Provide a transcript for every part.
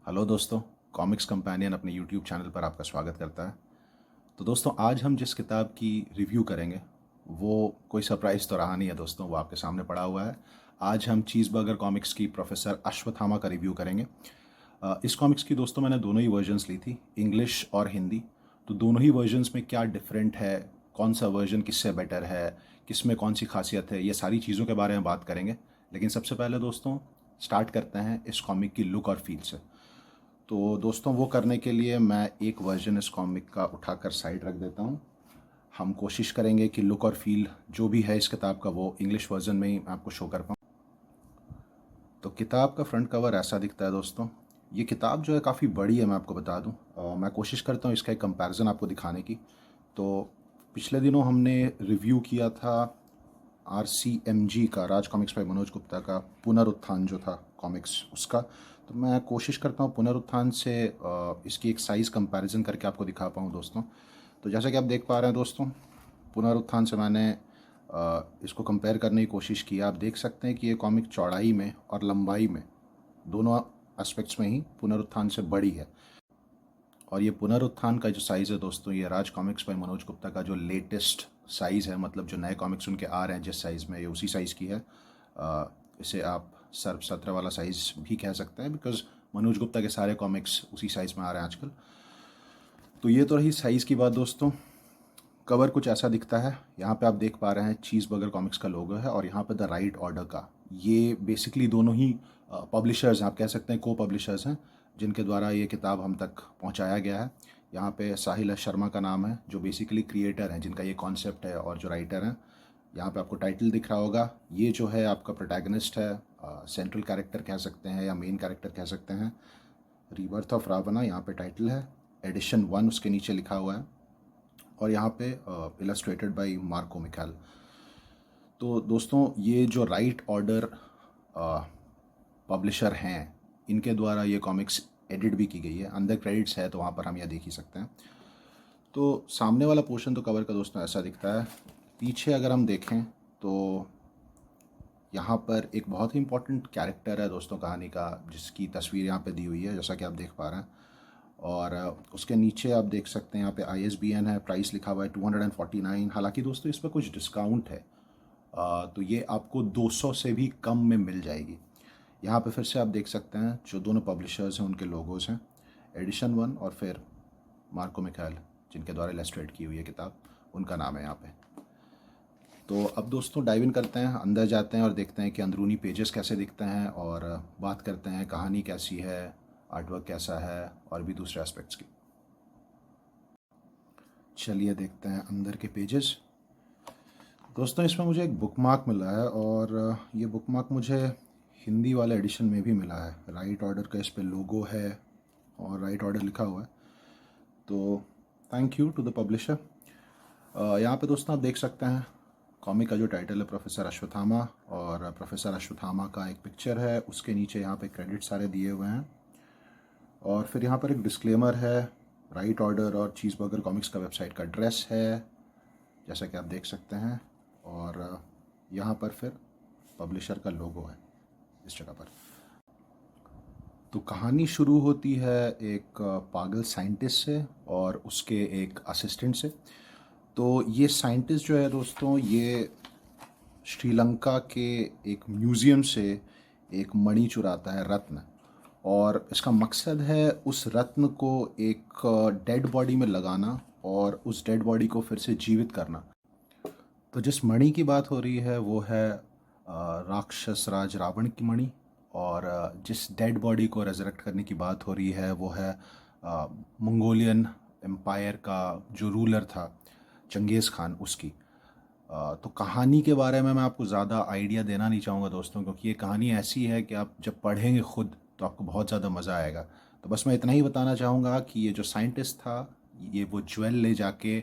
Hello दोस्तों, comics companion अपने YouTube channel पर आपका स्वागत करता है। तो दोस्तों, आज हम जिस किताब की रिव्यू करेंगे वो कोई सरप्राइज़ तो रहा नहीं है दोस्तों, वो आपके सामने पड़ा हुआ है। आज हम चीज़बर्गर कॉमिक्स की प्रोफेसर अश्वत्थामा का रिव्यू करेंगे। इस कॉमिक्स की दोस्तों मैंने दोनों ही वर्जन्स ली थी, इंग्लिश और हिंदी। तो दोनों ही वर्जन्स में क्या डिफरेंट है, कौन सा वर्जन किससे बेटर है, किस में कौन सी खासियत है, ये सारी चीज़ों के बारे में बात करेंगे। लेकिन सबसे पहले दोस्तों स्टार्ट करते हैं इस कॉमिक की लुक और फील से। तो दोस्तों वो करने के लिए मैं एक वर्जन इस कॉमिक का उठाकर साइड रख देता हूँ। हम कोशिश करेंगे कि लुक और फील जो भी है इस किताब का वो इंग्लिश वर्जन में ही मैं आपको शो कर पाऊँ। तो किताब का फ्रंट कवर ऐसा दिखता है दोस्तों। ये किताब जो है काफ़ी बड़ी है, मैं आपको बता दूँ। मैं कोशिश करता हूँ इसका एक कंपैरिजन आपको दिखाने की। तो पिछले दिनों हमने रिव्यू किया था RCMG का, राज कॉमिक्स बाय मनोज गुप्ता का पुनरुत्थान जो था कॉमिक्स उसका। तो मैं कोशिश करता हूँ पुनरुत्थान से इसकी एक साइज़ कंपैरिजन करके आपको दिखा पाऊँ दोस्तों। तो जैसा कि आप देख पा रहे हैं दोस्तों, पुनरुत्थान से मैंने इसको कंपेयर करने की कोशिश की। आप देख सकते हैं कि ये कॉमिक चौड़ाई में और लंबाई में दोनों एस्पेक्ट्स में ही पुनरुत्थान से बड़ी है। और ये पुनरुत्थान का जो साइज़ है दोस्तों, ये राज कॉमिक्स बाय मनोज गुप्ता का जो लेटेस्ट साइज़ है, मतलब जो नए कॉमिक्स उनके आ रहे हैं जिस साइज़ में, ये उसी साइज़ की है। इसे आप सर्व सत्र वाला साइज़ भी कह सकते हैं, बिकॉज मनोज गुप्ता के सारे कॉमिक्स उसी साइज़ में आ रहे हैं आजकल। तो ये तो रही साइज़ की बात दोस्तों। कवर कुछ ऐसा दिखता है। यहाँ पे आप देख पा रहे हैं चीज़बर्गर कॉमिक्स का लोगो है और यहाँ पे द राइट ऑर्डर का। ये बेसिकली दोनों ही पब्लिशर्स हैं, आप कह सकते हैं को पब्लिशर्स हैं, जिनके द्वारा ये किताब हम तक पहुँचाया गया है। यहाँ पे साहिल एस शर्मा का नाम है, जो बेसिकली क्रिएटर हैं, जिनका ये कॉन्सेप्ट है, और जो राइटर हैं। यहाँ पे आपको टाइटल दिख रहा होगा। ये जो है आपका प्रोटैगनिस्ट है, सेंट्रल कैरेक्टर कह सकते हैं या मेन कैरेक्टर कह सकते हैं। रीबर्थ ऑफ रावणा यहाँ पे टाइटल है, एडिशन 1 उसके नीचे लिखा हुआ है, और यहाँ पे इलस्ट्रेटेड बाय मार्को मिकाल। तो दोस्तों ये जो राइट ऑर्डर पब्लिशर हैं, इनके द्वारा ये कॉमिक्स एडिट भी की गई है। अंदर क्रेडिट्स है तो वहाँ पर हम यह देख ही सकते हैं। तो सामने वाला पोर्शन तो कवर का दोस्तों ऐसा दिखता है। पीछे अगर हम देखें तो यहाँ पर एक बहुत ही इंपॉर्टेंट कैरेक्टर है दोस्तों कहानी का, जिसकी तस्वीर यहाँ पे दी हुई है, जैसा कि आप देख पा रहे हैं। और उसके नीचे आप देख सकते हैं यहाँ पे ISBN है, प्राइस लिखा हुआ है 249। हालांकि दोस्तों इस पर कुछ डिस्काउंट है, तो ये आपको 200 से भी कम में मिल जाएगी। यहाँ पे फिर से आप देख सकते हैं जो दोनों पब्लिशर्स हैं उनके लोगोस हैं, एडिशन 1 और फिर मार्को मिकाएल, जिनके द्वारा इलस्ट्रेट की हुई है किताब, उनका नाम है यहाँ पे। तो अब दोस्तों डाइव इन करते हैं, अंदर जाते हैं और देखते हैं कि अंदरूनी पेजेस कैसे दिखते हैं, और बात करते हैं कहानी कैसी है, आर्टवर्क कैसा है, और भी दूसरे एस्पेक्ट्स की। चलिए देखते हैं अंदर के पेजेस। दोस्तों इसमें मुझे एक बुकमार्क मिला है, और ये बुकमार्क मुझे हिंदी वाले एडिशन में भी मिला है। राइट ऑर्डर का इस पर लोगो है और राइट ऑर्डर लिखा हुआ है, तो thank you to the publisher. यहाँ पे दोस्तों आप देख सकते हैं कॉमिक का जो टाइटल है प्रोफेसर अश्वत्थामा, और प्रोफेसर अश्वत्थामा का एक पिक्चर है, उसके नीचे यहाँ पे क्रेडिट सारे दिए हुए हैं। और फिर यहाँ पर एक डिस्क्लेमर है, राइट ऑर्डर और चीज़बर्गर कॉमिक्स का वेबसाइट का एड्रेस है, जैसा कि आप देख सकते हैं। और यहाँ पर फिर पब्लिशर का लोगो है इस जगह पर। तो कहानी शुरू होती है एक पागल साइंटिस्ट से और उसके एक असिस्टेंट से। तो ये साइंटिस्ट जो है दोस्तों, ये श्रीलंका के एक म्यूज़ियम से एक मणि चुराता है, रत्न। और इसका मकसद है उस रत्न को एक डेड बॉडी में लगाना और उस डेड बॉडी को फिर से जीवित करना। तो जिस मणि की बात हो रही है वो है राक्षस राज रावण की मणि, और जिस डेड बॉडी को रेजरेक्ट करने की बात हो रही है वो है मंगोलियन एम्पायर का जो रूलर था, चंगेज़ खान, उसकी। तो कहानी के बारे में मैं आपको ज़्यादा आइडिया देना नहीं चाहूँगा दोस्तों, क्योंकि ये कहानी ऐसी है कि आप जब पढ़ेंगे खुद तो आपको बहुत ज़्यादा मज़ा आएगा। तो बस मैं इतना ही बताना चाहूँगा कि ये जो साइंटिस्ट था, ये वो ज्वेल ले जाके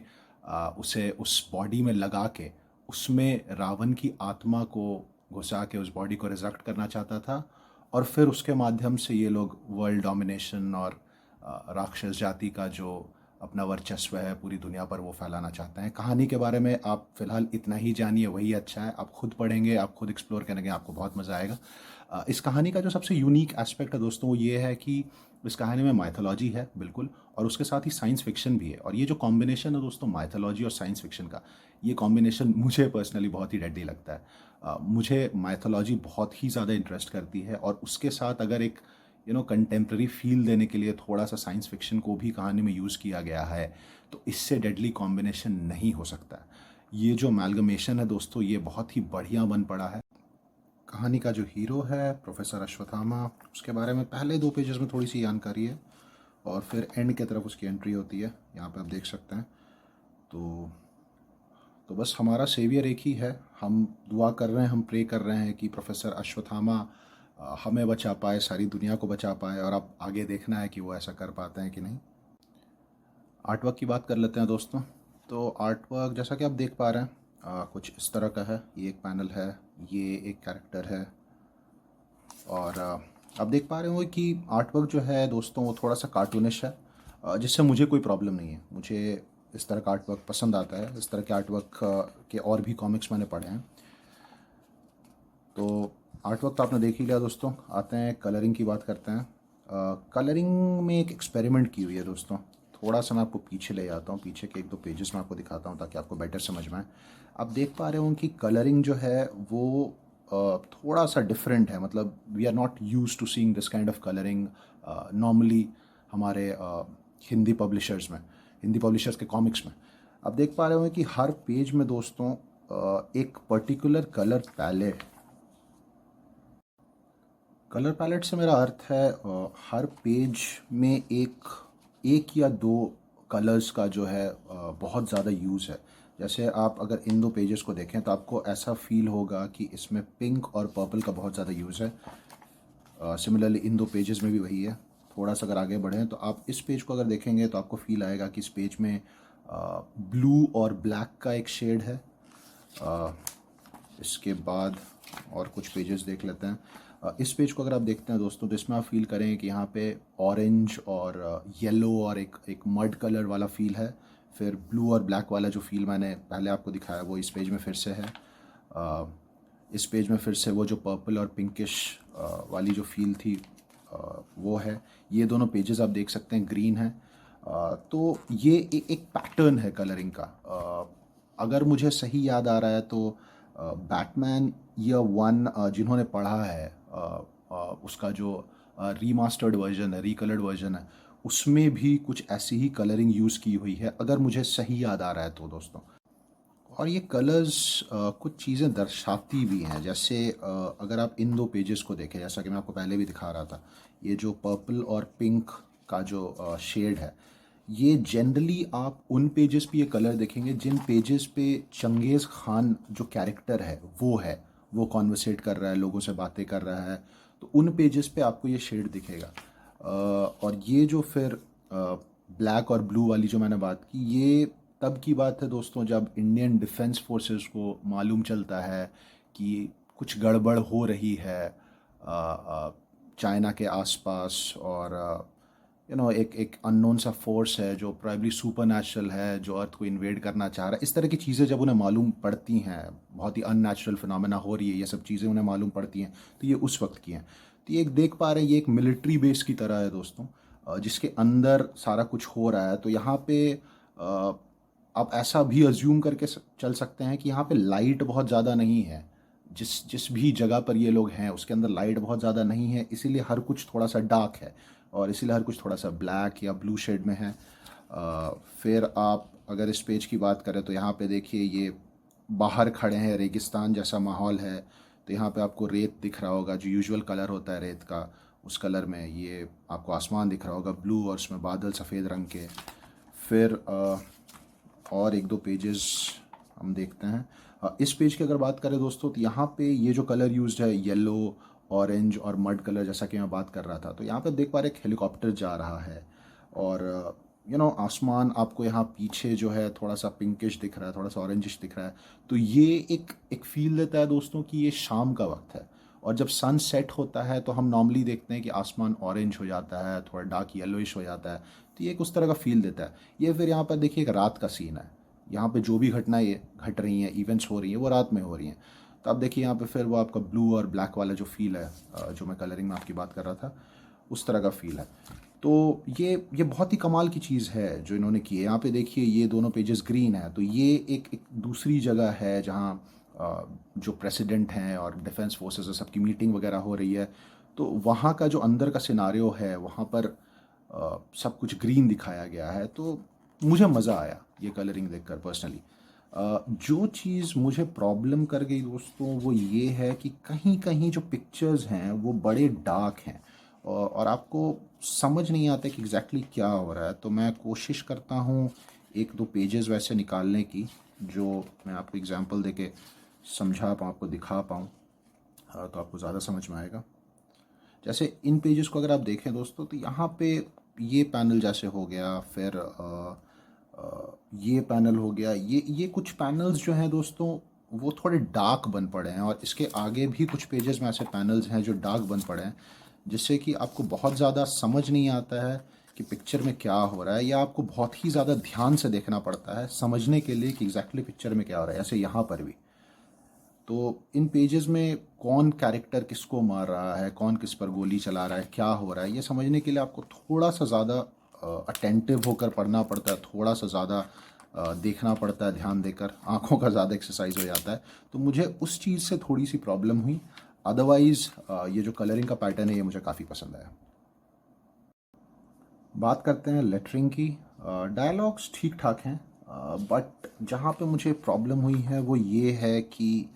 उसे उस बॉडी में लगा के उसमें रावण की आत्मा को घुसा के उस बॉडी को रिजरेक्ट करना चाहता था, और फिर उसके माध्यम से ये लोग वर्ल्ड डोमिनेशन और राक्षस जाति का जो अपना वर्चस्व है पूरी दुनिया पर वो फैलाना चाहते हैं। कहानी के बारे में आप फ़िलहाल इतना ही जानिए, वही अच्छा है। आप खुद पढ़ेंगे, आप खुद एक्सप्लोर करेंगे, आपको बहुत मज़ा आएगा। इस कहानी का जो सबसे यूनिक एस्पेक्ट है दोस्तों वो ये है कि इस कहानी में माइथोलॉजी है बिल्कुल, और उसके साथ ही साइंस फिक्शन भी है। और ये जो कॉम्बिनेशन है दोस्तों माइथोलॉजी और साइंस फिक्शन का, ये कॉम्बिनेशन मुझे पर्सनली बहुत ही डेडली लगता है। मुझे माइथोलॉजी बहुत ही ज़्यादा इंटरेस्ट करती है, और उसके साथ अगर एक कंटेम्प्रेरी फील देने के लिए थोड़ा सा साइंस फिक्शन को भी कहानी में यूज़ किया गया है, तो इससे डेडली कॉम्बिनेशन नहीं हो सकता। ये जो अमेलगमेशन है दोस्तों, ये बहुत ही बढ़िया बन पड़ा है। कहानी का जो हीरो है प्रोफेसर अश्वत्थामा, उसके बारे में पहले 2 पेजेस में थोड़ी सी जानकारी है, और फिर एंड की तरफ उसकी एंट्री होती है, यहाँ पे आप देख सकते हैं। तो बस हमारा सेवियर एक ही है। हम दुआ कर रहे हैं, हम प्रे कर रहे हैं कि प्रोफेसर अश्वत्थामा हमें बचा पाए, सारी दुनिया को बचा पाए, और अब आगे देखना है कि वो ऐसा कर पाते हैं कि नहीं। आर्ट वर्क की बात कर लेते हैं दोस्तों। तो आर्ट वर्क जैसा कि आप देख पा रहे हैं कुछ इस तरह का है। ये एक पैनल है, ये एक कैरेक्टर है, और आप देख पा रहे हो कि आर्ट वर्क जो है दोस्तों वो थोड़ा सा कार्टूनिश है, जिससे मुझे कोई प्रॉब्लम नहीं है। मुझे इस तरह का आर्ट वर्क पसंद आता है। इस तरह के आर्ट वर्क के और भी कॉमिक्स मैंने पढ़े हैं। तो आर्ट वर्क तो आपने देख ही लिया दोस्तों। आते हैं कलरिंग की बात करते हैं। कलरिंग में एक एक्सपेरिमेंट की हुई है दोस्तों। थोड़ा सा मैं आपको पीछे ले जाता हूँ, पीछे के 1-2 पेजेस में आपको दिखाता हूँ ताकि आपको बेटर समझ में आए। आप देख पा रहे हो कि कलरिंग जो है वो थोड़ा सा डिफरेंट है। मतलब we are not use to seeing this kind of colouring normally हमारे हिंदी पब्लिशर्स के कॉमिक्स में। आप देख पा रहे हो कि हर पेज में दोस्तों एक पर्टिकुलर कलर पैलेट से मेरा अर्थ है हर पेज में एक या 2 कलर्स का जो है बहुत ज़्यादा यूज़ है। जैसे आप अगर इन 2 पेजेस को देखें तो आपको ऐसा फील होगा कि इसमें पिंक और पर्पल का बहुत ज़्यादा यूज़ है। सिमिलरली इन 2 पेजेस में भी वही है। थोड़ा सा अगर आगे बढ़ें तो आप इस पेज को अगर देखेंगे तो आपको फील आएगा कि इस पेज में ब्लू और ब्लैक का एक शेड है। इसके बाद और कुछ पेजेस देख लेते हैं। इस पेज को अगर आप देखते हैं दोस्तों तो इसमें आप फील करें कि यहाँ पे ऑरेंज और येलो और एक मड कलर वाला फील है। फिर ब्लू और ब्लैक वाला जो फील मैंने पहले आपको दिखाया वो इस पेज में फिर से है। इस पेज में फिर से वो जो पर्पल और पिंकिश वाली जो फील थी वो है। ये दोनों पेजेस आप देख सकते हैं ग्रीन है। तो ये एक पैटर्न है कलरिंग का। अगर मुझे सही याद आ रहा है तो बैटमैन ईयर 1 जिन्होंने पढ़ा है उसका जो रीमास्टर्ड वर्जन है, रिकलर्ड वर्जन है, उसमें भी कुछ ऐसी ही कलरिंग यूज़ की हुई है अगर मुझे सही याद आ रहा है तो दोस्तों। और ये कलर्स कुछ चीज़ें दर्शाती भी हैं। जैसे अगर आप इन 2 पेजेस को देखें, जैसा कि मैं आपको पहले भी दिखा रहा था, ये जो पर्पल और पिंक का जो शेड है, ये जनरली आप उन पेजेस पे ये कलर देखेंगे जिन पेजेस पे चंगेज़ खान जो कैरेक्टर है वो कॉन्वर्सेट कर रहा है, लोगों से बातें कर रहा है, तो उन पेजेस पे आपको ये शेड दिखेगा। और ये जो फिर ब्लैक और ब्लू वाली जो मैंने बात की, ये तब की बात है दोस्तों जब इंडियन डिफेंस फोर्सेस को मालूम चलता है कि कुछ गड़बड़ हो रही है चाइना के आसपास, और एक अननोन सा फोर्स है जो प्रॉब्ली सुपर नेचुरल है, जो अर्थ को इन्वेड करना चाह रहा है। इस तरह की चीज़ें जब उन्हें मालूम पड़ती हैं, बहुत ही अननेचुरल फिनोमेना हो रही है, ये सब चीज़ें उन्हें मालूम पड़ती हैं, तो ये उस वक्त की हैं। तो ये एक देख पा रहे हैं, ये एक मिलिट्री बेस की तरह है दोस्तों, जिसके अंदर सारा कुछ हो रहा है। तो यहाँ पे आप ऐसा भी अज्यूम करके चल सकते हैं कि यहाँ पे लाइट बहुत ज़्यादा नहीं है। जिस जिस भी जगह पर ये लोग हैं उसके अंदर लाइट बहुत ज़्यादा नहीं है, इसीलिए हर कुछ थोड़ा सा डार्क है, और इसीलिए हर कुछ थोड़ा सा ब्लैक या ब्लू शेड में है। फिर आप अगर इस पेज की बात करें तो यहाँ पे देखिए, ये बाहर खड़े हैं, रेगिस्तान जैसा माहौल है, तो यहाँ पे आपको रेत दिख रहा होगा, जो यूजुअल कलर होता है रेत का, उस कलर में ये आपको आसमान दिख रहा होगा ब्लू, और उसमें बादल सफ़ेद रंग के। फिर और 1-2 पेजेस हम देखते हैं। इस पेज की अगर बात करें दोस्तों तो यहाँ पे ये जो कलर यूज्ड है येलो, ऑरेंज और मड कलर, जैसा कि मैं बात कर रहा था, तो यहाँ पे देख पा रहे एक हेलीकॉप्टर जा रहा है, और आसमान आपको यहाँ पीछे जो है थोड़ा सा पिंकिश दिख रहा है, थोड़ा सा ऑरेंजिश दिख रहा है। तो ये एक फील देता है दोस्तों कि ये शाम का वक्त है, और जब सन सेट होता है तो हम नॉर्मली देखते हैं कि आसमान ऑरेंज हो जाता है, थोड़ा डार्क येलोइश हो जाता है, तो ये एक उस तरह का फील देता है। ये फिर यहाँ पर देखिए एक रात का सीन है, यहाँ पे जो भी घटनाएं घट रही हैं, इवेंट्स हो रही हैं, वो रात में हो रही हैं। तो आप देखिए यहाँ पे फिर वो आपका ब्लू और ब्लैक वाला जो फील है, जो मैं कलरिंग में आपकी बात कर रहा था, उस तरह का फील है। तो ये बहुत ही कमाल की चीज़ है जो इन्होंने की है। यहाँ पे देखिए ये दोनों पेजेस ग्रीन है, तो ये एक दूसरी जगह है जहाँ जो प्रेसिडेंट हैं और डिफेंस फोर्सेस है सबकी मीटिंग वगैरह हो रही है। तो वहाँ का जो अंदर का सिनारियो है वहाँ पर सब कुछ ग्रीन दिखाया गया है। तो मुझे मज़ा आया ये कलरिंग देखकर पर्सनली। जो चीज़ मुझे प्रॉब्लम कर गई दोस्तों वो ये है कि कहीं कहीं जो पिक्चर्स हैं वो बड़े डार्क हैं और आपको समझ नहीं आता कि एग्जैक्टली क्या हो रहा है। तो मैं कोशिश करता हूँ एक दो पेजेस वैसे निकालने की जो मैं आपको एग्जांपल देके समझा पाऊँ, आपको दिखा पाऊँ, तो आपको ज़्यादा समझ में आएगा। जैसे इन पेजेस को अगर आप देखें दोस्तों तो यहाँ पे ये पैनल जैसे हो गया, फिर ये पैनल हो गया, ये कुछ पैनल्स जो हैं दोस्तों वो थोड़े डार्क बन पड़े हैं, और इसके आगे भी कुछ पेजेस में ऐसे पैनल्स हैं जो डार्क बन पड़े हैं, जिससे कि आपको बहुत ज़्यादा समझ नहीं आता है कि पिक्चर में क्या हो रहा है, या आपको बहुत ही ज़्यादा ध्यान से देखना पड़ता है समझने के लिए कि एग्जैक्टली पिक्चर में क्या हो रहा है। ऐसे यहाँ पर भी तो इन पेजेस में कौन कैरेक्टर किसको मार रहा है, कौन किस पर गोली चला रहा है, क्या हो रहा है, ये समझने के लिए आपको थोड़ा सा ज़्यादा अटेंटिव होकर पढ़ना पड़ता है, थोड़ा सा ज़्यादा देखना पड़ता है, ध्यान देकर आंखों का ज़्यादा एक्सरसाइज हो जाता है। तो मुझे उस चीज़ से थोड़ी सी प्रॉब्लम हुई। अदरवाइज़ ये जो कलरिंग का पैटर्न है ये मुझे काफ़ी पसंद आया। बात करते हैं लेटरिंग की। डायलॉग्स ठीक ठाक हैं, बट जहाँ पे मुझे प्रॉब्लम हुई है वो ये है कि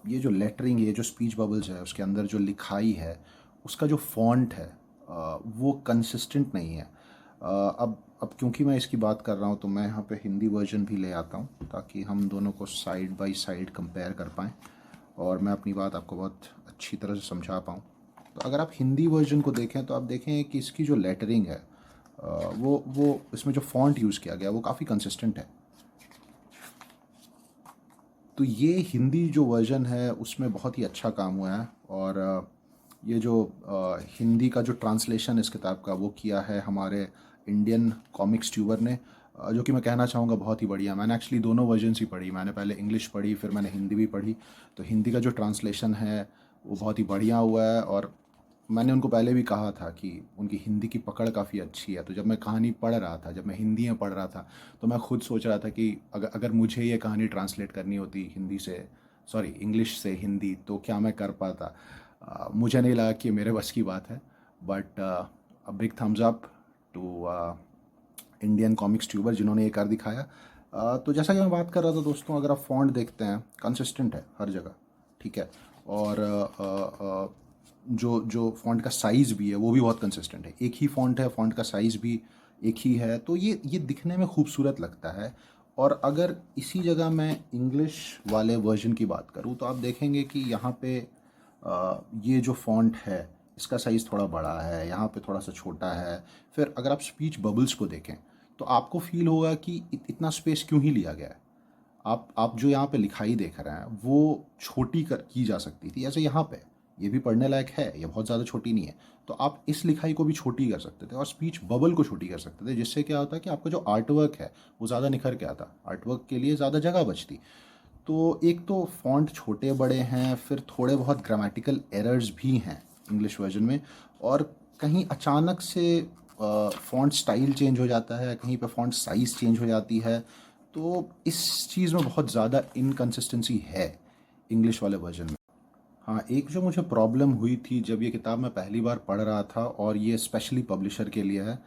ये जो लेटरिंग, ये जो स्पीच बबल्स है उसके अंदर जो लिखाई है उसका जो फॉन्ट है वो कंसिस्टेंट नहीं है। अब क्योंकि मैं इसकी बात कर रहा हूँ तो मैं यहाँ पे हिंदी वर्जन भी ले आता हूँ ताकि हम दोनों को साइड बाय साइड कंपेयर कर पाएँ और मैं अपनी बात आपको बहुत अच्छी तरह से समझा पाऊँ। तो अगर आप हिंदी वर्जन को देखें तो आप देखें कि इसकी जो लेटरिंग है वो इसमें जो फॉन्ट यूज़ किया गया वो काफ़ी कंसिस्टेंट है। तो ये हिंदी जो वर्जन है उसमें बहुत ही अच्छा काम हुआ है, और ये जो हिंदी का जो ट्रांसलेशन इस किताब का वो किया है हमारे इंडियन कॉमिक्स ट्यूबर ने, जो कि मैं कहना चाहूँगा बहुत ही बढ़िया। मैंने एक्चुअली दोनों वर्जन्स ही पढ़ी, मैंने पहले इंग्लिश पढ़ी फिर मैंने हिंदी भी पढ़ी। तो हिंदी का जो ट्रांसलेशन है वो बहुत ही बढ़िया हुआ है, और मैंने उनको पहले भी कहा था कि उनकी हिंदी की पकड़ काफ़ी अच्छी है। तो जब मैं कहानी पढ़ रहा था, जब मैं हिंदी में पढ़ रहा था, तो मैं खुद सोच रहा था कि अगर अगर मुझे ये कहानी ट्रांसलेट करनी होती हिंदी से, सॉरी इंग्लिश से हिंदी, तो क्या मैं कर पाता। मुझे नहीं लगा कि मेरे बस की बात है। But a big thumbs up to Indian comics tuber जिन्होंने ये कर दिखाया। तो जैसा कि मैं बात कर रहा था दोस्तों, अगर आप फॉन्ट देखते हैं कंसिस्टेंट है हर जगह, ठीक है। और जो फ़ॉन्ट का साइज़ भी है वो भी बहुत कंसिस्टेंट है। एक ही फ़ॉन्ट है, फ़ॉन्ट का साइज़ भी एक ही है, तो ये दिखने में खूबसूरत लगता है। और अगर इसी जगह मैं इंग्लिश वाले वर्जन की बात करूँ तो आप देखेंगे कि यहाँ पे ये जो फ़ॉन्ट है इसका साइज़ थोड़ा बड़ा है, यहाँ पे थोड़ा सा छोटा है। फिर अगर आप स्पीच बबल्स को देखें तो आपको फ़ील होगा कि इतना स्पेस क्यों ही लिया गया है। आप जो यहाँ पे लिखाई देख रहे हैं वो छोटी कर की जा सकती थी। ऐसे यहाँ पे ये भी पढ़ने लायक है, ये बहुत ज़्यादा छोटी नहीं है। तो आप इस लिखाई को भी छोटी कर सकते थे और स्पीच बबल को छोटी कर सकते थे, जिससे क्या होता है कि आपका जो आर्ट वर्क है वो ज़्यादा निखर के आता, आर्ट वर्क के लिए ज़्यादा जगह बचती। तो एक तो फ़ॉन्ट छोटे बड़े हैं, फिर थोड़े बहुत ग्रामेटिकल एरर्स भी हैं इंग्लिश वर्जन में, और कहीं अचानक से फ़ॉन्ट स्टाइल चेंज हो जाता है, कहीं पे फ़ॉन्ट साइज़ चेंज हो जाती है। तो इस चीज़ में बहुत ज़्यादा इनकंसिस्टेंसी है इंग्लिश वाले वर्जन में। हाँ, एक जो मुझे प्रॉब्लम हुई थी जब ये किताब मैं पहली बार पढ़ रहा था, और ये स्पेशली पब्लिशर के लिए है,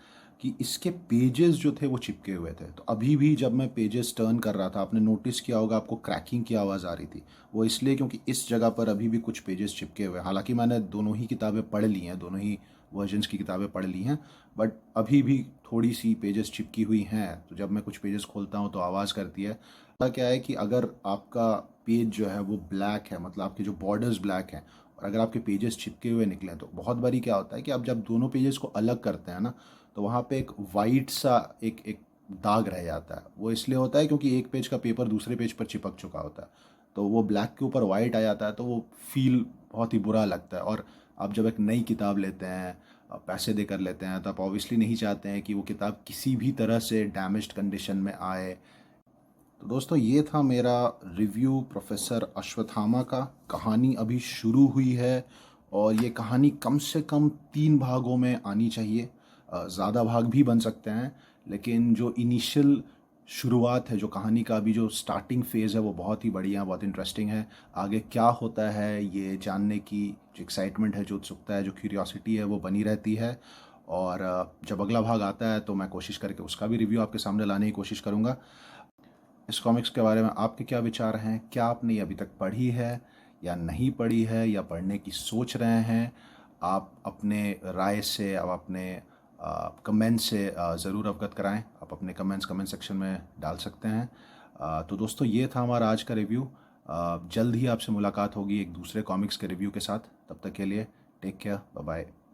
कि इसके पेजेस जो थे वो चिपके हुए थे। तो अभी भी जब मैं पेजेस टर्न कर रहा था, आपने नोटिस किया होगा आपको क्रैकिंग की आवाज़ आ रही थी। वो इसलिए क्योंकि इस जगह पर अभी भी कुछ पेजेस चिपके हुए हैं। हालांकि मैंने दोनों ही किताबें पढ़ ली हैं, दोनों ही वर्जन्स की किताबें पढ़ ली हैं, बट अभी भी थोड़ी सी पेजेस चिपकी हुई हैं। तो जब मैं कुछ पेजेस खोलता हूँ तो आवाज़ करती है। क्या है कि अगर आपका पेज जो है वो ब्लैक है, मतलब आपके जो बॉर्डर्स ब्लैक हैं, और अगर आपके पेजेस चिपके हुए निकलें, तो बहुत बारी क्या होता है कि आप जब दोनों पेजेस को अलग करते हैं ना, तो वहाँ पे एक वाइट सा एक एक दाग रह जाता है। वो इसलिए होता है क्योंकि एक पेज का पेपर दूसरे पेज पर चिपक चुका होता है, तो वो ब्लैक के ऊपर वाइट आ जाता है, तो वो फील बहुत ही बुरा लगता है। और आप जब एक नई किताब लेते हैं, पैसे देकर लेते हैं, तो आप ऑब्वियसली नहीं चाहते हैं कि वो किताब किसी भी तरह से डैमेज्ड कंडीशन में आए। तो दोस्तों ये था मेरा रिव्यू प्रोफेसर अश्वत्थामा का। कहानी अभी शुरू हुई है और ये कहानी कम से कम 3 भागों में आनी चाहिए। ज़्यादा भाग भी बन सकते हैं, लेकिन जो इनिशियल शुरुआत है, जो कहानी का अभी जो स्टार्टिंग फेज़ है, वो बहुत ही बढ़िया, बहुत इंटरेस्टिंग है। आगे क्या होता है ये जानने की जो एक्साइटमेंट है, जो उत्सुकता है, जो क्यूरियोसिटी है, वो बनी रहती है। और जब अगला भाग आता है तो मैं कोशिश करके उसका भी रिव्यू आपके सामने लाने की कोशिश करूँगा। इस कॉमिक्स के बारे में आपके क्या विचार हैं? क्या आपने ये अभी तक पढ़ी है या नहीं पढ़ी है, या पढ़ने की सोच रहे हैं? आप अपने राय से, आप अपने कमेंट से ज़रूर अवगत कराएं। आप अपने कमेंट सेक्शन में डाल सकते हैं। तो दोस्तों ये था हमारा आज का रिव्यू। जल्द ही आपसे मुलाकात होगी एक दूसरे कॉमिक्स के रिव्यू के साथ। तब तक के लिए टेक केयर, बाय बाय।